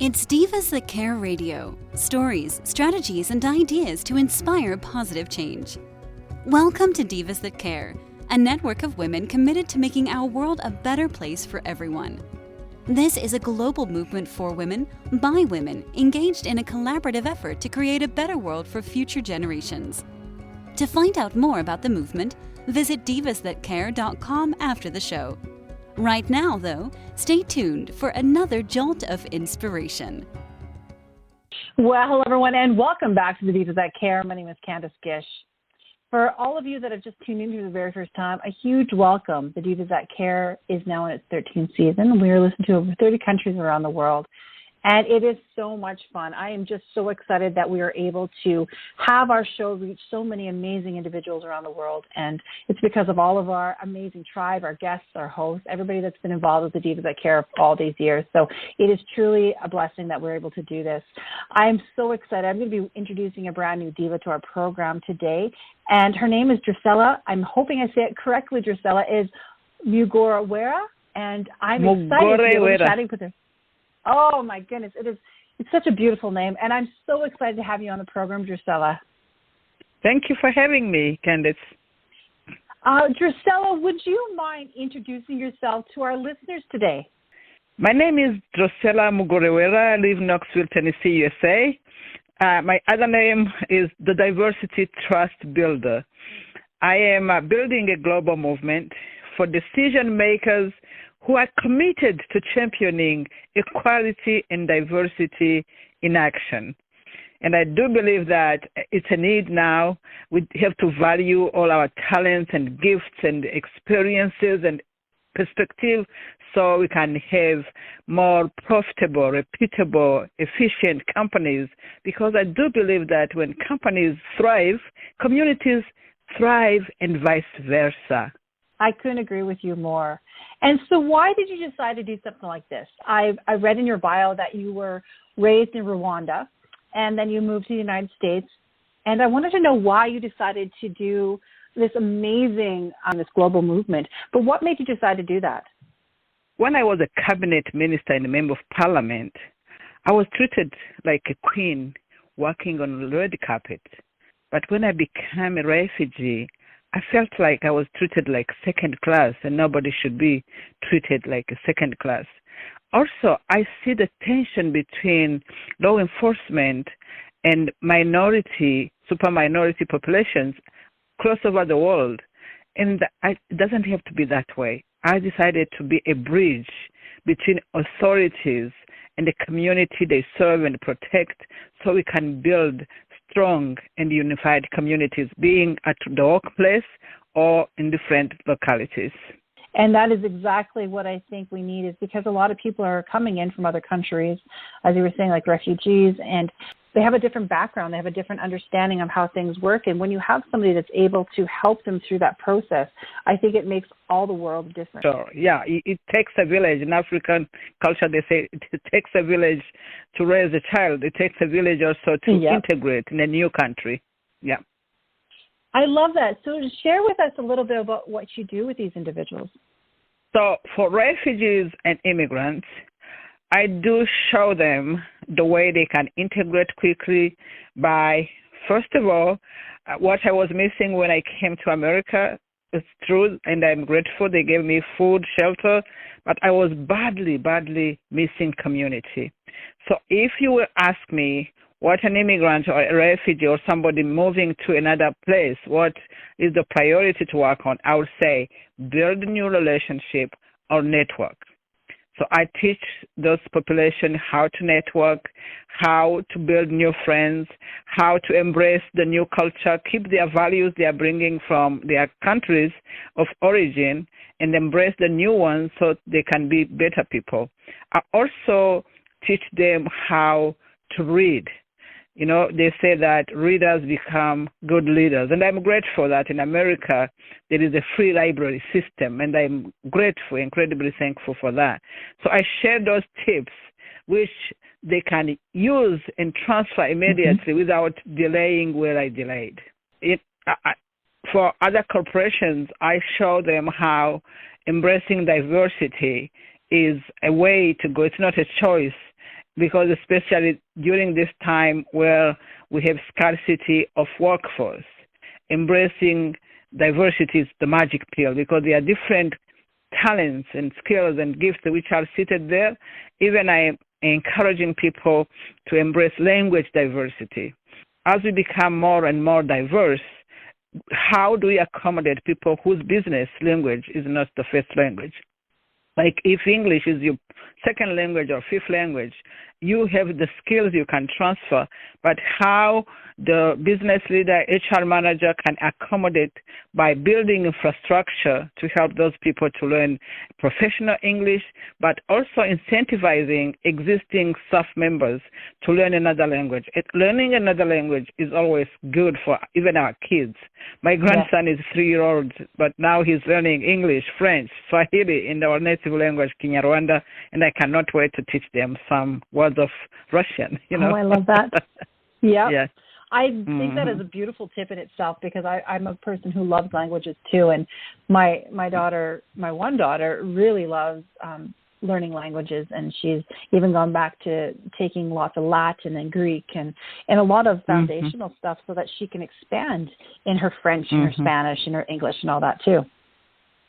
It's Divas That Care Radio. Stories, strategies, and ideas to inspire positive change. Welcome to Divas That Care, a network of women committed to making our world a better place for everyone. This is a global movement for women, by women, engaged in a collaborative effort to create a better world for future generations. To find out more about the movement, visit divasthatcare.com after the show. Right now, though, stay tuned for another jolt of inspiration. Well, hello, everyone, and welcome back to the Divas That Care. My name is Candace Gish. For all of you that have just tuned in for the very first time, a huge welcome. The Divas That Care is now in its 13th season. We are listened to over 30 countries around the world, and it is so much fun. I am just so excited that we are able to have our show reach so many amazing individuals around the world, and it's because of all of our amazing tribe, our guests, our hosts, everybody that's been involved with the Divas That Care all these years. So it is truly a blessing that we're able to do this. I am so excited. I'm going to be introducing a brand new diva to our program today, and her name is Drusilla. I'm hoping I say it correctly. Drusilla is Mugorawera, and I'm excited to be able to chatting with her. Oh, my goodness. It's such a beautiful name, and I'm so excited to have you on the program, Drusilla. Thank you for having me, Candace. Drusilla, would you mind introducing yourself to our listeners today? My name is Drusilla Mugorawera. I live in Knoxville, Tennessee, USA. My other name is the Diversity Trust Builder. I am building a global movement for decision makers who are committed to championing equality and diversity in action. And I do believe that it's a need now. We have to value all our talents and gifts and experiences and perspective so we can have more profitable, repeatable, efficient companies, because I do believe that when companies thrive, communities thrive and vice versa. I couldn't agree with you more. And so why did you decide to do something like this? I read in your bio that you were raised in Rwanda, and then you moved to the United States. And I wanted to know why you decided to do this amazing, this global movement. But what made you decide to do that? When I was a cabinet minister and a member of parliament, I was treated like a queen walking on the red carpet. But when I became a refugee, I felt like I was treated like second class, and nobody should be treated like a second class. Also, I see the tension between law enforcement and super minority populations across over the world. And it doesn't have to be that way. I decided to be a bridge between authorities and the community they serve and protect so we can build strong and unified communities, being at the workplace or in different localities. And that is exactly what I think we need, is because a lot of people are coming in from other countries, as you were saying, like refugees, and they have a different background. They have a different understanding of how things work. And when you have somebody that's able to help them through that process, I think it makes all the world different. Sure. Yeah, it takes a village. In African culture, they say it takes a village to raise a child. It takes a village also to integrate in a new country. Yeah. I love that. So share with us a little bit about what you do with these individuals. So for refugees and immigrants, I do show them the way they can integrate quickly by, first of all, what I was missing when I came to America. It's true, and I'm grateful they gave me food, shelter, but I was badly missing community. So if you will ask me what an immigrant or a refugee or somebody moving to another place, what is the priority to work on, I would say build a new relationship or network. So I teach those population how to network, how to build new friends, how to embrace the new culture, keep their values they are bringing from their countries of origin, and embrace the new ones so they can be better people. I also teach them how to read. You know, they say that readers become good leaders. And I'm grateful that in America, there is a free library system. And I'm grateful, incredibly thankful for that. So I share those tips, which they can use and transfer immediately without delaying where I delayed. For other corporations, I show them how embracing diversity is a way to go. It's not a choice. because especially during this time where we have scarcity of workforce, embracing diversity is the magic pill, because there are different talents and skills and gifts which are seated there. Even I am encouraging people to embrace language diversity. As we become more and more diverse, how do we accommodate people whose business language is not the first language? Like if English is your second language or fifth language, you have the skills you can transfer, but how the business leader, HR manager can accommodate by building infrastructure to help those people to learn professional English, but also incentivizing existing staff members to learn another language. Learning another language is always good for even our kids. My grandson is 3-year-old, but now he's learning English, French, Swahili in our native language, Kinyarwanda, and I cannot wait to teach them some words of Russian. Oh, I love that. Yeah. Yes. I think that is a beautiful tip in itself, because I'm a person who loves languages too, and my one daughter really loves learning languages, and she's even gone back to taking lots of Latin and Greek and a lot of foundational stuff so that she can expand in her French and her Spanish and her English and all that too.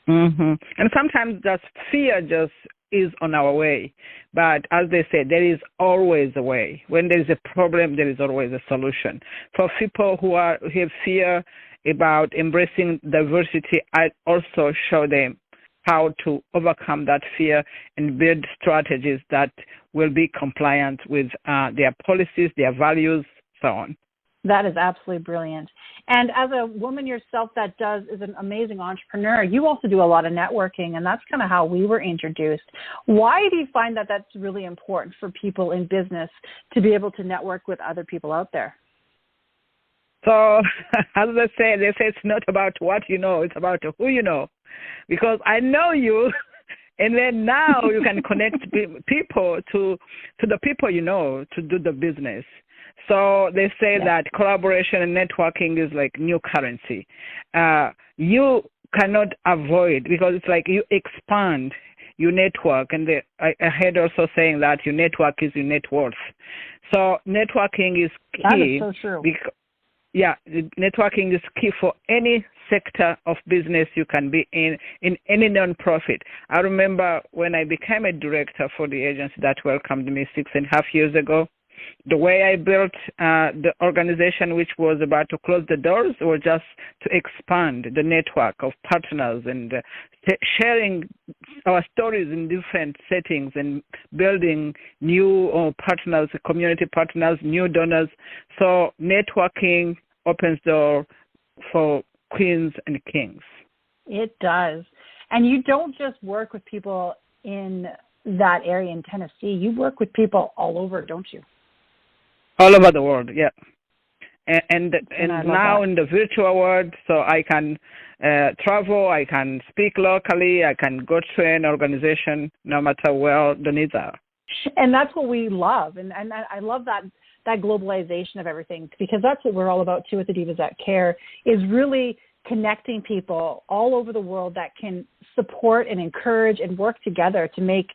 And sometimes that fear just is on our way. But as they say, there is always a way. When there is a problem, there is always a solution. For people who have fear about embracing diversity, I also show them how to overcome that fear and build strategies that will be compliant with their policies, their values, so on. That is absolutely brilliant. And as a woman yourself that is an amazing entrepreneur, you also do a lot of networking, and that's kind of how we were introduced. Why do you find that that's really important for people in business to be able to network with other people out there? So, as they say it's not about what you know, it's about who you know. Because I know you, and then now you can connect people to the people you know to do the business. So they say that collaboration and networking is like new currency. You cannot avoid, because it's like you expand your network. And I heard also saying that your network is your net worth. So networking is key. That is so true. Networking is key for any sector of business you can be in any nonprofit. I remember when I became a director for the agency that welcomed me 6.5 years ago, the way I built the organization, which was about to close the doors, was just to expand the network of partners and sharing our stories in different settings and building new partners, community partners, new donors. So networking opens door for queens and kings. It does. And you don't just work with people in that area in Tennessee. You work with people all over, don't you? All over the world, yeah. And now in the virtual world, so I can travel, I can speak locally, I can go to an organization no matter where the needs are. And that's what we love. And I love that globalization of everything, because that's what we're all about too at the Divas That Care, is really connecting people all over the world that can support and encourage and work together to make,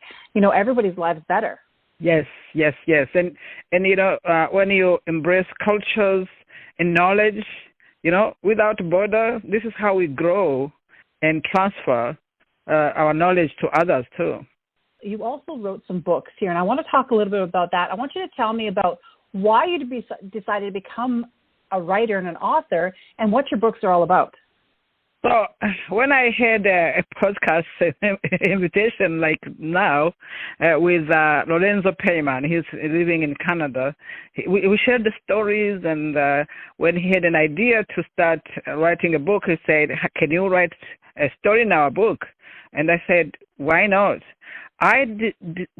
everybody's lives better. Yes. And when you embrace cultures and knowledge, without border, this is how we grow and transfer our knowledge to others too. You also wrote some books here, and I want to talk a little bit about that. I want you to tell me about why you decided to become a writer and an author, and what your books are all about. So when I had a podcast invitation like now with Lorenzo Payman, he's living in Canada, we shared the stories, and when he had an idea to start writing a book, he said, "Can you write a story in our book?" And I said, "Why not?" I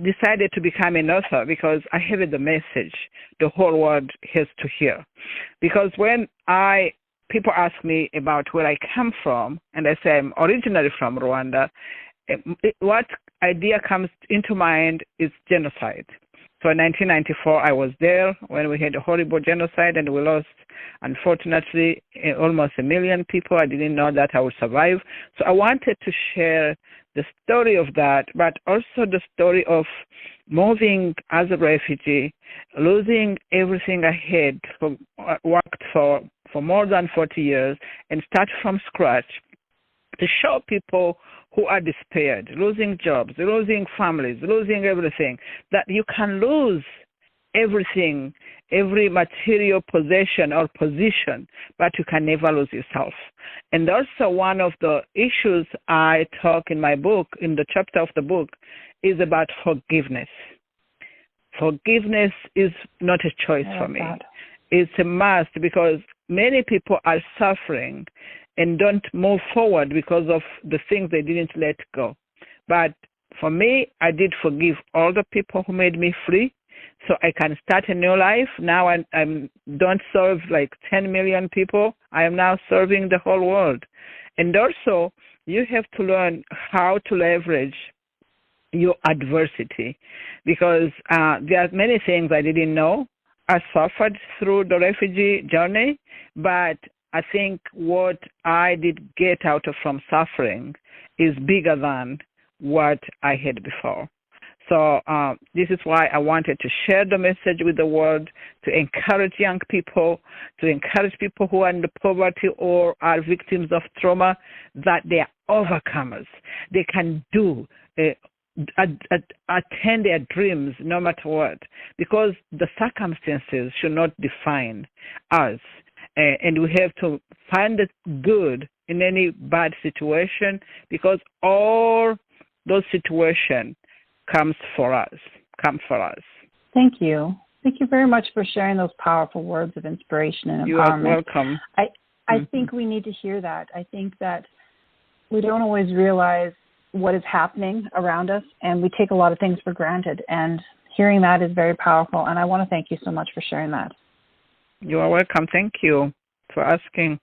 decided to become an author because I have the message the whole world has to hear. Because when people ask me about where I come from, and I say I'm originally from Rwanda, what idea comes into mind is genocide. So in 1994, I was there when we had a horrible genocide, and we lost, unfortunately, almost 1 million people. I didn't know that I would survive. So I wanted to share the story of that, but also the story of moving as a refugee, losing everything I had worked for more than 40 years, and start from scratch to show people who are despaired, losing jobs, losing families, losing everything, that you can lose everything, every material possession or position, but you can never lose yourself. And also one of the issues I talk in my book, in the chapter of the book, is about forgiveness. Forgiveness is not a choice for me. That. It's a must, because many people are suffering and don't move forward because of the things they didn't let go. But for me, I did forgive all the people who made me free, so I can start a new life. Now I don't serve like 10 million people. I am now serving the whole world. And also, you have to learn how to leverage your adversity, because there are many things I didn't know. I suffered through the refugee journey, but I think what I did get out of from suffering is bigger than what I had before. So this is why I wanted to share the message with the world, to encourage young people, to encourage people who are in the poverty or are victims of trauma, that they are overcomers. They can do attain their dreams no matter what, because the circumstances should not define us. And we have to find the good in any bad situation, because all those situations come for us. Thank you. Thank you very much for sharing those powerful words of inspiration and empowerment. You are welcome. I think we need to hear that. I think that we don't always realize what is happening around us, and we take a lot of things for granted. And hearing that is very powerful. And I want to thank you so much for sharing that. You are welcome. Thank you for asking.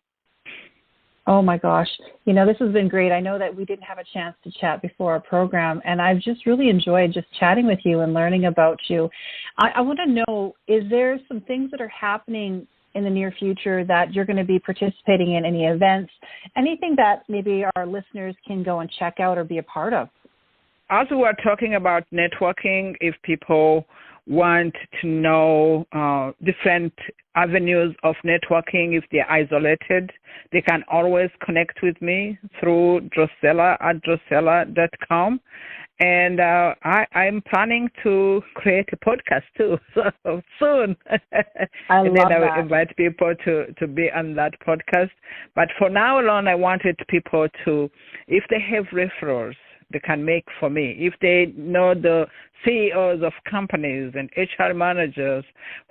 Oh, my gosh. You know, this has been great. I know that we didn't have a chance to chat before our program, and I've just really enjoyed just chatting with you and learning about you. I want to know, is there some things that are happening in the near future that you're going to be participating in, any events, anything that maybe our listeners can go and check out or be a part of? As we were talking about networking, if people want to know different avenues of networking, if they're isolated, they can always connect with me through Drusilla at drusilla.com. And I'm planning to create a podcast too, so soon. And then I will invite people to be on that podcast. But for now alone, I wanted people to, if they have referrals, they can make for me. If they know the CEOs of companies and HR managers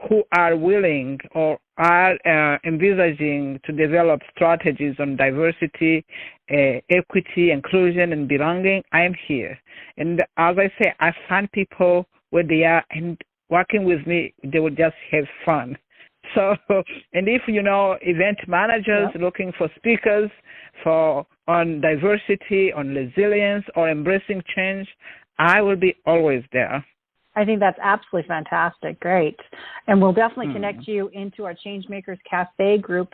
who are willing or are envisaging to develop strategies on diversity, equity, inclusion, and belonging, I'm here. And as I say, I find people where they are, and working with me, they will just have fun. So, and if you know event managers looking for speakers on diversity, on resilience, or embracing change, I will be always there. I think that's absolutely fantastic. Great. And we'll definitely connect you into our Changemakers Cafe group,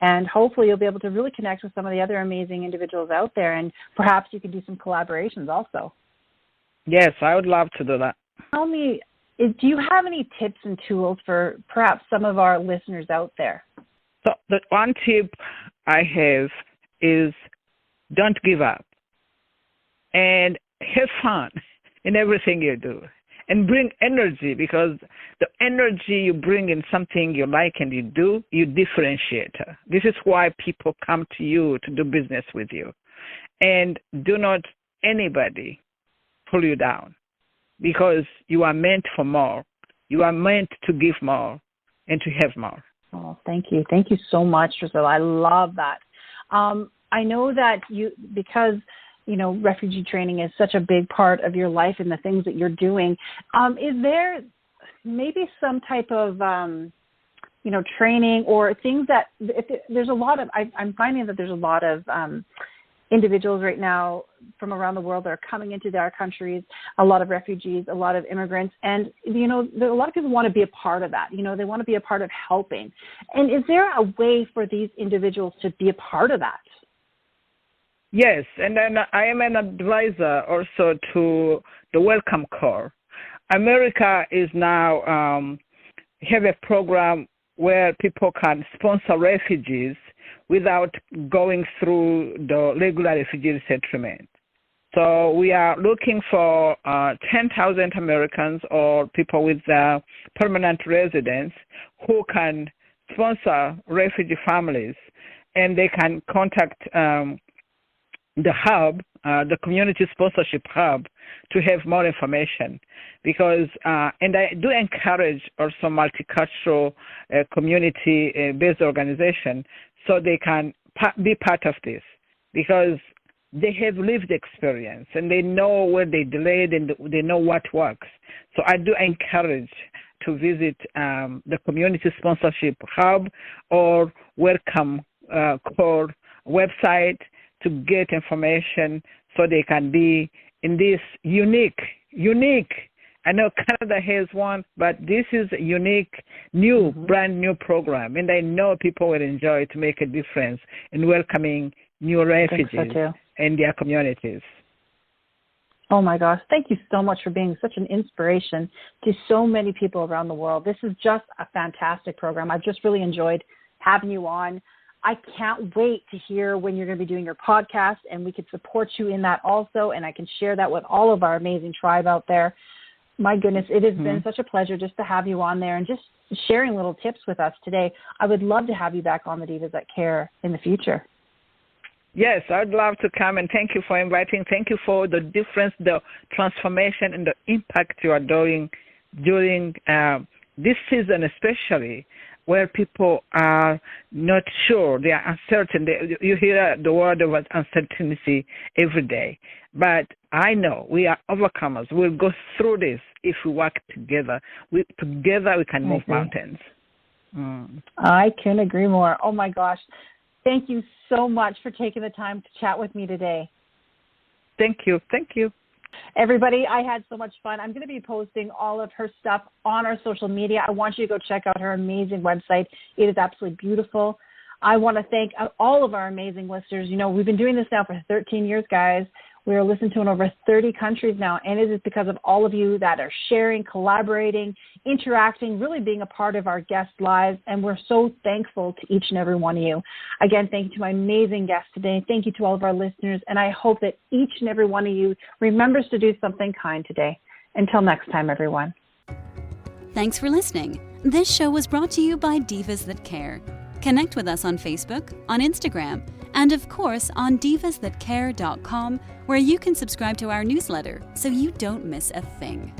and hopefully you'll be able to really connect with some of the other amazing individuals out there, and perhaps you could do some collaborations also. Yes, I would love to do that. Tell me, do you have any tips and tools for perhaps some of our listeners out there? So the one tip I have is don't give up, and have fun in everything you do, and bring energy, because the energy you bring in something you like and you do, you differentiate. This is why people come to you to do business with you. And do not anybody pull you down, because you are meant for more. You are meant to give more and to have more. Oh, thank you. Thank you so much, Drusilla. I love that. I know that because refugee training is such a big part of your life and the things that you're doing. Is there maybe some type of, training or things that there's a lot of, I'm finding that there's a lot of individuals right now from around the world that are coming into their countries, a lot of refugees, a lot of immigrants. And, a lot of people want to be a part of that. They want to be a part of helping. And is there a way for these individuals to be a part of that? Yes, and then I am an advisor also to the Welcome Corps. America is now have a program where people can sponsor refugees without going through the regular refugee settlement. So we are looking for 10,000 Americans or people with permanent residence who can sponsor refugee families, and they can contact the hub, the community sponsorship hub, to have more information. Because, and I do encourage also multicultural community-based organization so they can be part of this, because they have lived experience and they know where they delayed and they know what works. So I do encourage to visit the community sponsorship hub or Welcome Call website to get information so they can be in this unique, I know Canada has one, but this is a unique, new, brand new program, and I know people will enjoy it to make a difference in welcoming new refugees in their communities. Oh my gosh, thank you so much for being such an inspiration to so many people around the world. This is just a fantastic program. I've just really enjoyed having you on. I can't wait to hear when you're going to be doing your podcast, and we can support you in that also, and I can share that with all of our amazing tribe out there. My goodness, it has been such a pleasure just to have you on there and just sharing little tips with us today. I would love to have you back on the Divas That Care in the future. Yes, I'd love to come, and thank you for inviting. Thank you for the difference, the transformation, and the impact you are doing during this season, especially where people are not sure, they are uncertain. You hear the word of uncertainty every day. But I know we are overcomers. We'll go through this if we work together. Together we can move mountains. I couldn't agree more. Oh, my gosh. Thank you so much for taking the time to chat with me today. Thank you. Thank you. Everybody, I had so much fun. I'm going to be posting all of her stuff on our social media. I want you to go check out her amazing website. It is absolutely beautiful. I want to thank all of our amazing listeners. You know, we've been doing this now for 13 years, guys. We are listened to in over 30 countries now, and it is because of all of you that are sharing, collaborating, interacting, really being a part of our guests' lives, and we're so thankful to each and every one of you. Again, thank you to my amazing guests today. Thank you to all of our listeners, and I hope that each and every one of you remembers to do something kind today. Until next time, everyone. Thanks for listening. This show was brought to you by Divas That Care. Connect with us on Facebook, on Instagram, and of course on divasthatcare.com, where you can subscribe to our newsletter so you don't miss a thing.